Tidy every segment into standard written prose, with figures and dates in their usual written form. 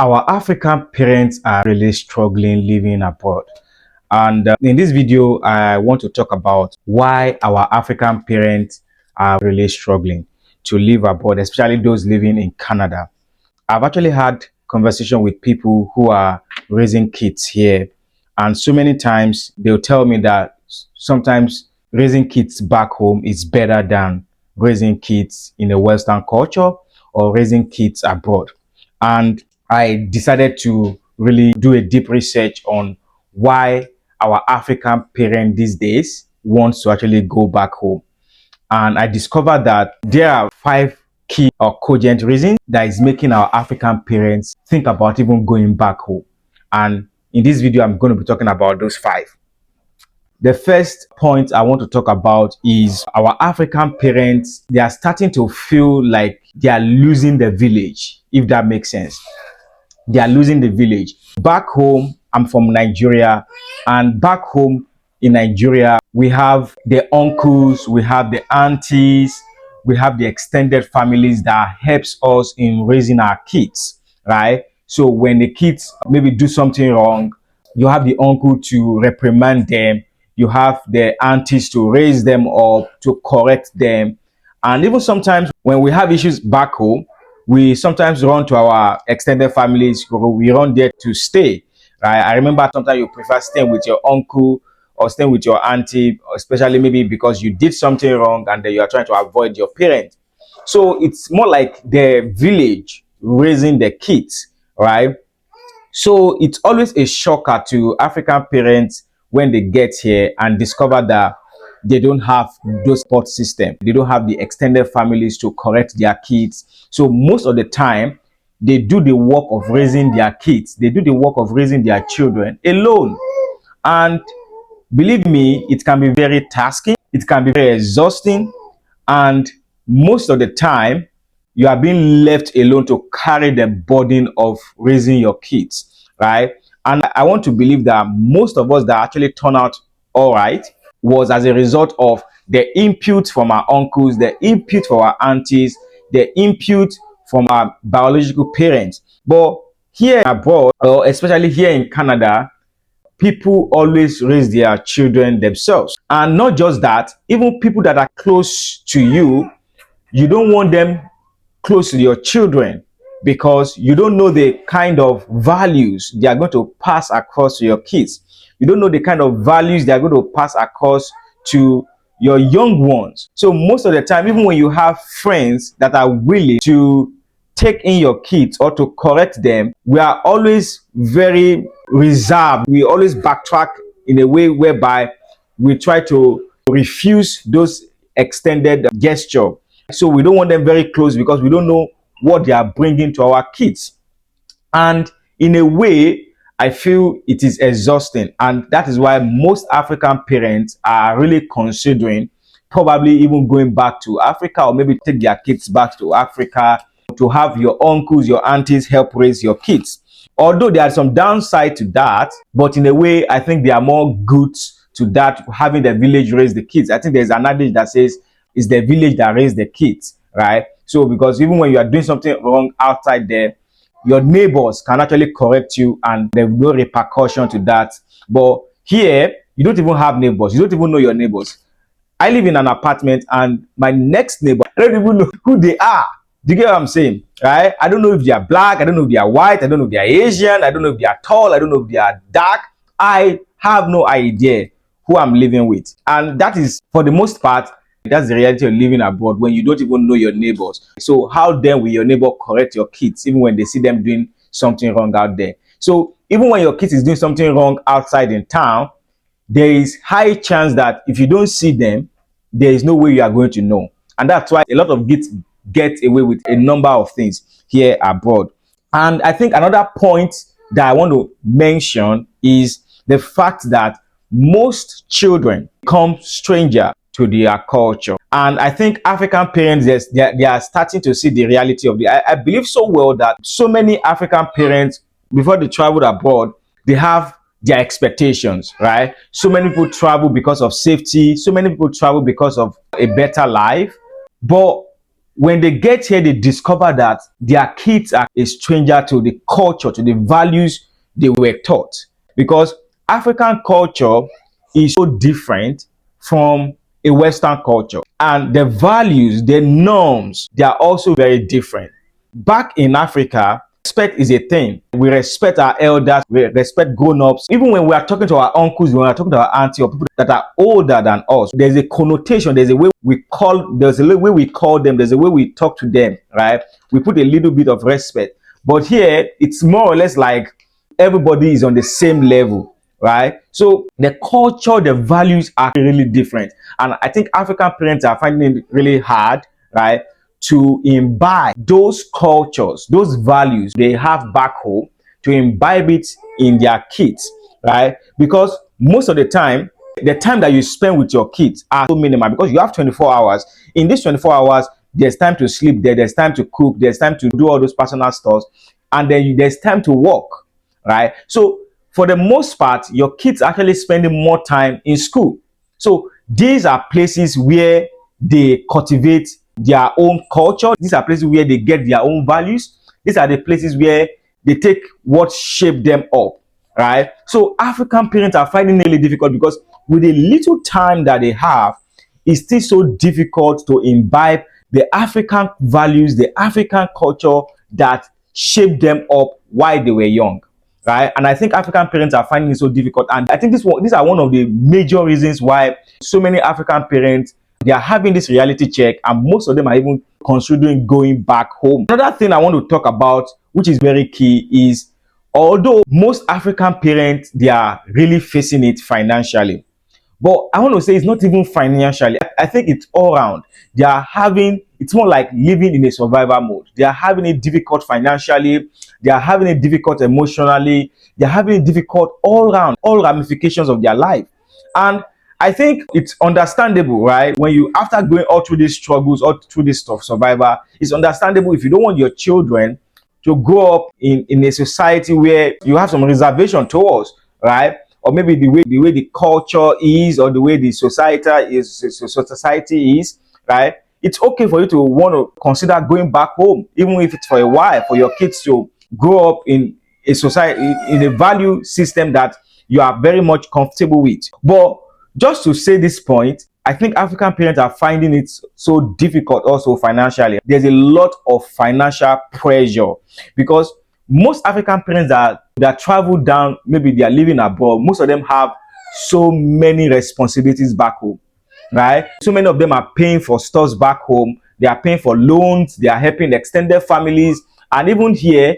Our African parents are really struggling living abroad. And in this video, I want to talk about why our African parents are really struggling to live abroad, especially those living in Canada. I've actually had conversation with people who are raising kids here, and so many times they'll tell me that sometimes raising kids back home is better than raising kids in a Western culture or raising kids abroad. And I decided to really do a deep research on why our African parent these days wants to actually go back home. And I discovered that there are 5 key or cogent reasons that is making our African parents think about even going back home. And in this video, I'm going to be talking about those 5. The first point I want to talk about is our African parents, they are starting to feel like they are losing the village, if that makes sense. They are losing the village. Back home, I'm from Nigeria, and back home in Nigeria, we have the uncles, we have the aunties, we have the extended families that helps us in raising our kids, right? So when the kids maybe do something wrong, you have the uncle to reprimand them, you have the aunties to raise them up, to correct them. And even sometimes when we have issues back home, we sometimes run to our extended families. We run there to stay, right? I remember sometimes you prefer staying with your uncle or staying with your auntie, especially maybe because you did something wrong and then you are trying to avoid your parents. So it's more like the village raising the kids, right? So it's always a shocker to African parents when they get here and discover that they don't have those support system. They don't have the extended families to correct their kids. So most of the time, they do the work of raising their kids. They do the work of raising their children alone. And believe me, it can be very tasking. It can be very exhausting. And most of the time, you are being left alone to carry the burden of raising your kids, right? And I want to believe that most of us that actually turn out all right was as a result of the input from our uncles, the input from our aunties, the input from our biological parents. But here abroad, or especially here in Canada, people always raise their children themselves. And not just that, even people that are close to you, you don't want them close to your children because you don't know the kind of values they are going to pass across to your kids. You don't know the kind of values they are going to pass across to your young ones. So most of the time, even when you have friends that are willing to take in your kids or to correct them, we are always very reserved. We always backtrack in a way whereby we try to refuse those extended gesture. So we don't want them very close because we don't know what they are bringing to our kids. And in a way, I feel it is exhausting. And that is why most African parents are really considering probably even going back to Africa or maybe take their kids back to Africa to have your uncles, your aunties help raise your kids. Although there are some downside to that, but in a way, I think there are more goods to that, having the village raise the kids. I think there's an adage that says it's the village that raised the kids, right? So because even when you are doing something wrong outside there, your neighbors can actually correct you and there's no repercussion to that. But here, you don't even have neighbors. You don't even know your neighbors. I live in an apartment and my next neighbor, I don't even know who they are. Do you get what I'm saying? Right? I don't know if they are black. I don't know if they are white. I don't know if they are Asian. I don't know if they are tall. I don't know if they are dark. I have no idea who I'm living with. And that is, for the most part, that's the reality of living abroad when you don't even know your neighbors. So how then will your neighbor correct your kids even when they see them doing something wrong out there? So even when your kid is doing something wrong outside in town, there is high chance that if you don't see them, there is no way you are going to know. And that's why a lot of kids get away with a number of things here abroad. And I think another point that I want to mention is the fact that most children become stranger to their culture. And I think African parents, they are starting to see the reality of I believe so well that so many African parents, before they travel abroad, they have their expectations, right? So many people travel because of safety. So many people travel because of a better life. But when they get here, they discover that their kids are a stranger to the culture, to the values they were taught. Because African culture is so different from a Western culture. And the values, the norms, they are also very different. Back in Africa, respect is a thing. We respect our elders, we respect grown-ups. Even when we are talking to our uncles, when we are talking to our auntie or people that are older than us, there's a connotation, there's a way we call them, there's a way we talk to them, right? We put a little bit of respect. But here, it's more or less like everybody is on the same level, right? So the culture, the values are really different. And I think African parents are finding it really hard, right, to imbibe those cultures, those values they have back home, to imbibe it in their kids, right? Because most of the time that you spend with your kids are so minimal, because you have 24 hours. In these 24 hours, there's time to sleep, there's time to cook, there's time to do all those personal stuff, and then there's time to work, right? So for the most part, your kids are actually spending more time in school. So these are places where they cultivate their own culture. These are places where they get their own values. These are the places where they take what shaped them up, right? So African parents are finding it really difficult, because with the little time that they have, it's still so difficult to imbibe the African values, the African culture that shaped them up while they were young, right? And I think African parents are finding it so difficult. And I think these are one of the major reasons why so many African parents, they are having this reality check, and most of them are even considering going back home. Another thing I want to talk about, which is very key, is although most African parents, they are really facing it financially, but I want to say it's not even financially. I think it's all around. It's more like living in a survival mode. They are having it difficult financially. They are having it difficult emotionally. They are having it difficult all around, all ramifications of their life. And I think it's understandable, right? When you, after going all through these struggles, all through this stuff, survivor, it's understandable if you don't want your children to grow up in a society where you have some reservation towards, right? Or maybe the way the culture is, or the way the society is, right? It's okay for you to want to consider going back home, even if it's for a while, for your kids to grow up in a society, in a value system that you are very much comfortable with. But just to say this point, I think African parents are finding it so difficult also financially. There's a lot of financial pressure, because most African parents that travel down, maybe they are living abroad, most of them have so many responsibilities back home, right? So many of them are paying for stores back home, they are paying for loans, they are helping extended families, and even here,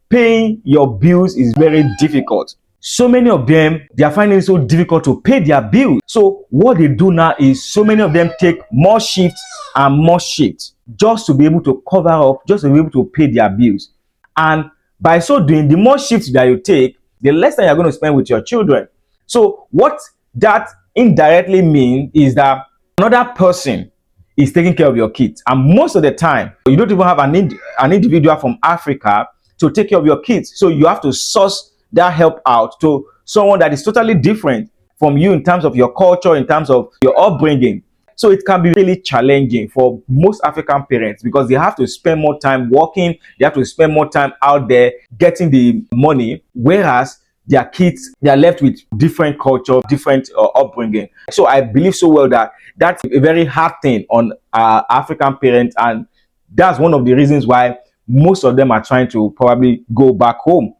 paying your bills is very difficult. So many of them, they are finding it so difficult to pay their bills. So what they do now is, so many of them take more shifts and more shifts just to be able to cover up, just to be able to pay their bills. And by so doing, the more shifts that you take, the less time you're going to spend with your children. So what that indirectly means is that another person is taking care of your kids. And most of the time, you don't even have an individual from Africa to take care of your kids. So you have to source that help out to someone that is totally different from you in terms of your culture, in terms of your upbringing. So it can be really challenging for most African parents, because they have to spend more time working, they have to spend more time out there getting the money, whereas their kids, they are left with different culture, different upbringing. So I believe so well that that's a very hard thing on African parents, and that's one of the reasons why most of them are trying to probably go back home.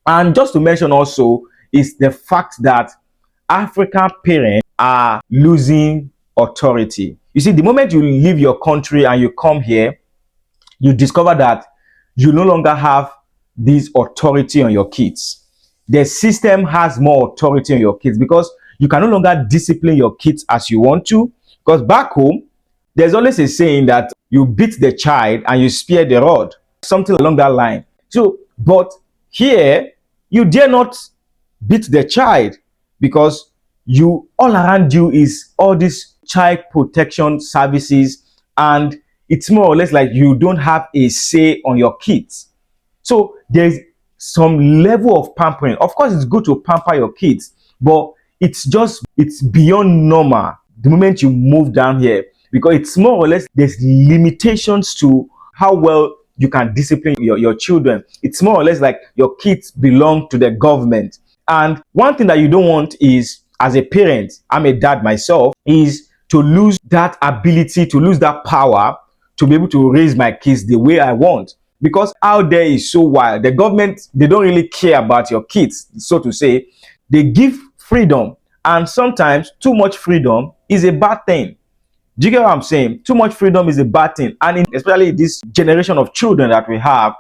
And just to mention also is the fact that African parents are losing authority. You see, the moment you leave your country and you come here, you discover that you no longer have this authority on your kids. The system has more authority on your kids, because you can no longer discipline your kids as you want to. Because back home, there's always a saying that you beat the child and you spare the rod, something along that line. So, but here, you dare not beat the child, because you, all around you is all these child protection services, and it's more or less like you don't have a say on your kids. So there's some level of pampering. Of course, it's good to pamper your kids, but it's beyond normal the moment you move down here, because it's more or less there's limitations to how well you can discipline your children. It's more or less like your kids belong to the government. And one thing that you don't want is, as a parent, I'm a dad myself, is to lose that ability, to lose that power to be able to raise my kids the way I want. Because out there is so wild. The government, they don't really care about your kids, so to say. They give freedom, and sometimes too much freedom is a bad thing. Do you get what I'm saying? Too much freedom is a bad thing. And especially this generation of children that we have,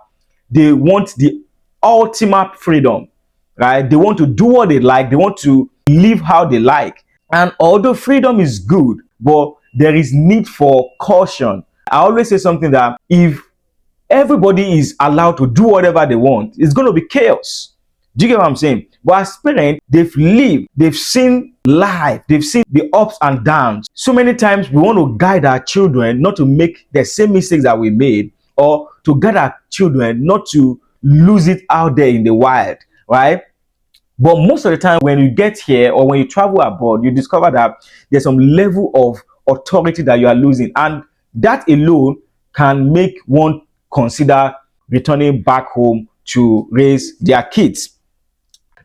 they want the ultimate freedom, right? They want to do what they like. They want to live how they like. And although freedom is good, but there is need for caution. I always say something that if everybody is allowed to do whatever they want, it's going to be chaos. Do you get what I'm saying? But as parents, they've lived, they've seen life, they've seen the ups and downs. So many times we want to guide our children not to make the same mistakes that we made, or to guide our children not to lose it out there in the wild, right? But most of the time when you get here or when you travel abroad, you discover that there's some level of authority that you are losing. And that alone can make one consider returning back home to raise their kids.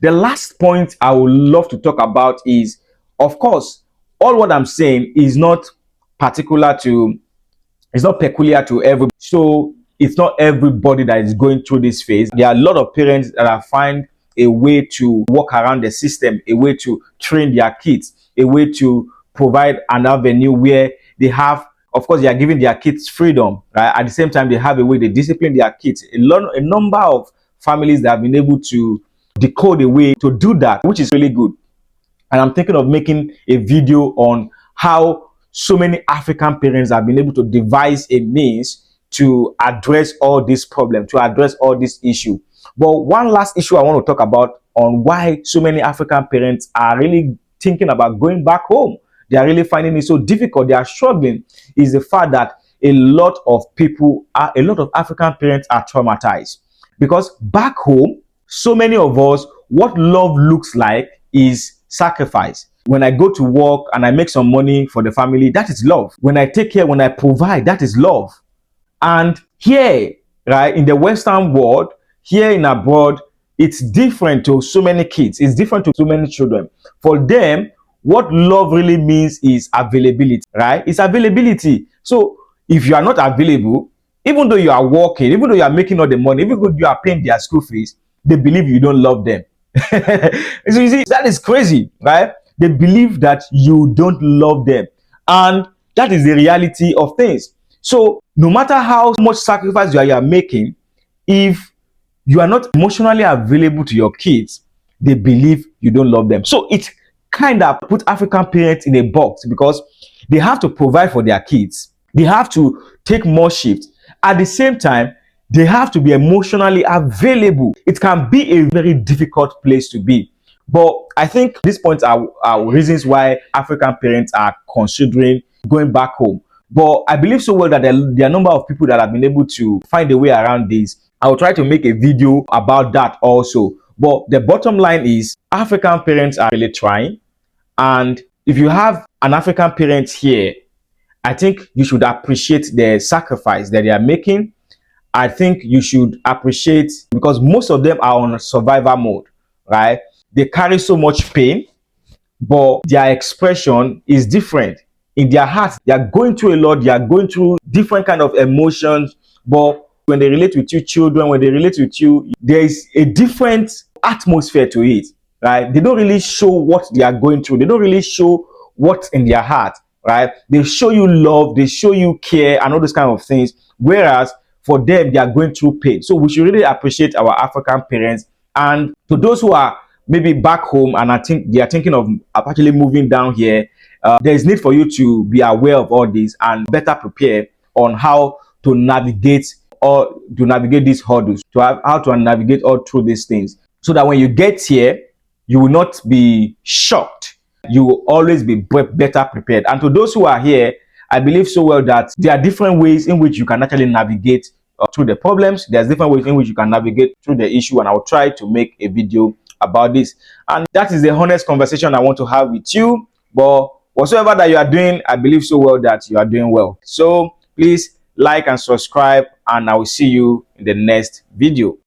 The last point I would love to talk about is, of course, all what I'm saying is not peculiar to everybody. So it's not everybody that is going through this phase. There are a lot of parents that are find a way to work around the system, a way to train their kids, a way to provide an avenue where they have, of course, they are giving their kids freedom, right? At the same time, they have a way they discipline their kids. A number of families that have been able to decode a way to do that, which is really good. And I'm thinking of making a video on how so many African parents have been able to devise a means to address all this problem, to address all this issue. But one last issue I want to talk about on why so many African parents are really thinking about going back home, they are really finding it so difficult, they are struggling, is the fact that a lot of African parents are traumatized. Because back home, so many of us, what love looks like is sacrifice. When I go to work and I make some money for the family, that is love. When I take care, when I provide, that is love. And here, right, in the Western world, here in abroad, it's different to so many kids. It's different to so many children. For them, what love really means is availability, right? It's availability. So if you are not available, even though you are working, even though you are making all the money, even though you are paying their school fees, they believe you don't love them. So you see, that is crazy, right? They believe that you don't love them. And that is the reality of things. So no matter how much sacrifice you are making, if you are not emotionally available to your kids, they believe you don't love them. So it kind of put African parents in a box because they have to provide for their kids. They have to take more shifts. At the same time, they have to be emotionally available. It can be a very difficult place to be. But I think these points are reasons why African parents are considering going back home. But I believe so well that there are a number of people that have been able to find a way around this. I will try to make a video about that also. But the bottom line is African parents are really trying. And if you have an African parent here, I think you should appreciate the sacrifice that they are making. I think you should appreciate, because most of them are on a survival mode, right? They carry so much pain, but their expression is different. In their hearts, they are going through a lot. They are going through different kind of emotions. But when they relate with you children, when they relate with you, there is a different atmosphere to it, right? They don't really show what they are going through. They don't really show what's in their heart, right? They show you love, they show you care and all those kind of things. Whereas for them, they are going through pain. So we should really appreciate our African parents. And to those who are maybe back home and I think they are thinking of actually moving down here, there is need for you to be aware of all this and better prepare on how to navigate these hurdles, how to navigate all through these things, so that when you get here, you will not be shocked. You will always be better prepared. And to those who are here, I believe so well that there are different ways in which you can actually navigate through the problems. There's different ways in which you can navigate through the issue, and I'll try to make a video about this. And that is the honest conversation I want to have with you. But whatsoever that you are doing, I believe so well that you are doing well. So please like and subscribe, and I will see you in the next video.